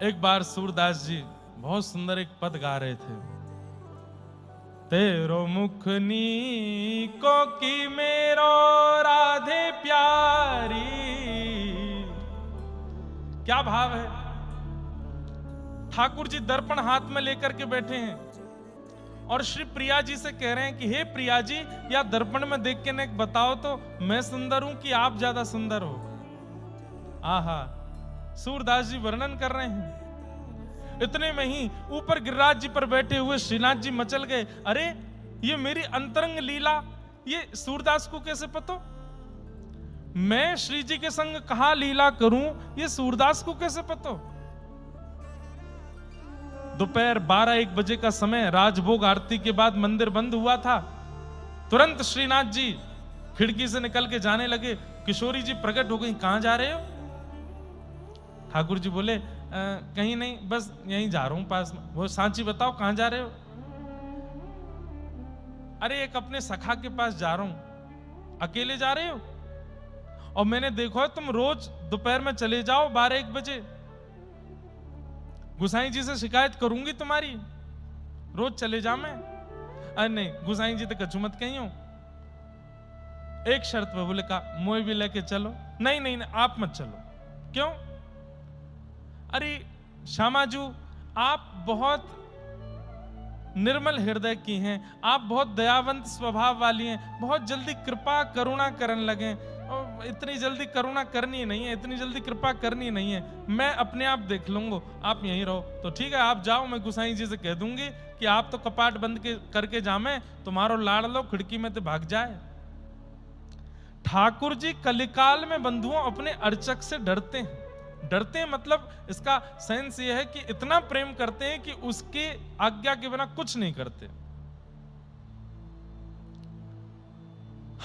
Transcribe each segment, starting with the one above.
एक बार सूरदास जी बहुत सुंदर एक पद गा रहे थे। तेरो मुख नीको की मेरो राधे प्यारी। क्या भाव है। ठाकुर जी दर्पण हाथ में लेकर के बैठे हैं और श्री प्रिया जी से कह रहे हैं कि हे प्रिया जी, या दर्पण में देख के न बताओ तो मैं सुंदर हूं कि आप ज्यादा सुंदर हो। आहा, सूरदास जी वर्णन कर रहे हैं। इतने में ही ऊपर गिरिराज जी पर बैठे हुए श्रीनाथ जी मचल गए। अरे ये मेरी अंतरंग लीला, ये सूरदास को कैसे पता? मैं श्री जी के संग कहां लीला करूं, ये सूरदास को कैसे पता? दोपहर 12-1 बजे का समय, राजभोग आरती के बाद मंदिर बंद हुआ था। तुरंत श्रीनाथ जी खिड़की से निकल के जाने लगे। किशोरी जी प्रकट हो गई, कहां जा रहे हो? ठाकुर जी बोले कहीं नहीं, बस यहीं जा रहा हूं पास में। वो सांची बताओ कहां जा रहे हो? अरे एक अपने सखा के पास जा रहा हूं। अकेले जा रहे हो? और मैंने देखा है तुम रोज दोपहर में चले जाओ 12-1 बजे। गुसाई जी से शिकायत करूंगी तुम्हारी, रोज चले जा। मैं अरे नहीं गुसाई जी तो कछु मत कही हो। एक शर्त पे बोले का मोए भी लेके चलो। नहीं नहीं नहीं आप मत चलो। क्यों? अरे श्यामाजू आप बहुत निर्मल हृदय की हैं, आप बहुत दयावंत स्वभाव वाली हैं, बहुत जल्दी कृपा करुणा करने लगे। इतनी जल्दी करुणा करनी नहीं है, इतनी जल्दी कृपा करनी नहीं है, मैं अपने आप देख लूंगा, आप यहीं रहो। तो ठीक है आप जाओ, मैं गुसाई जी से कह दूंगी कि आप तो कपाट बंद करके जामे, तुम्हारो लाड़ लो खिड़की में तो भाग जाए। ठाकुर जी कलिकाल में बंधुओं अपने अर्चक से डरते हैं। डरते हैं मतलब इसका सेंस यह है कि इतना प्रेम करते हैं कि उसके आज्ञा के बिना कुछ नहीं करते।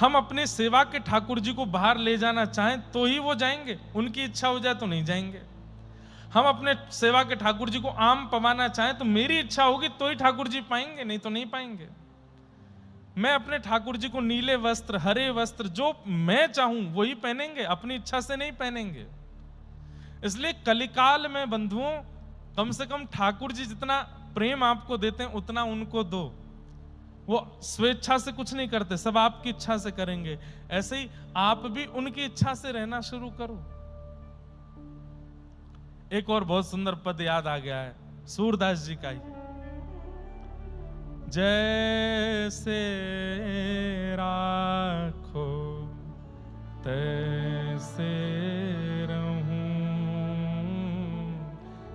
हम अपने सेवा के ठाकुर जी को बाहर ले जाना चाहें तो ही वो जाएंगे, उनकी इच्छा हो जाए तो नहीं जाएंगे। हम अपने सेवा के ठाकुर जी को आम पवाना चाहें तो मेरी इच्छा होगी तो ही ठाकुर जी पाएंगे, नहीं तो नहीं पाएंगे। मैं अपने ठाकुर जी को नीले वस्त्र, हरे वस्त्र, जो मैं चाहूं वही पहनेंगे, अपनी इच्छा से नहीं पहनेंगे। इसलिए कलिकाल में बंधुओं कम से कम ठाकुर जी जितना प्रेम आपको देते हैं उतना उनको दो। वो स्वेच्छा से कुछ नहीं करते, सब आपकी इच्छा से करेंगे। ऐसे ही आप भी उनकी इच्छा से रहना शुरू करो। एक और बहुत सुंदर पद याद आ गया है सूरदास जी का ही। जैसे राखो तैसे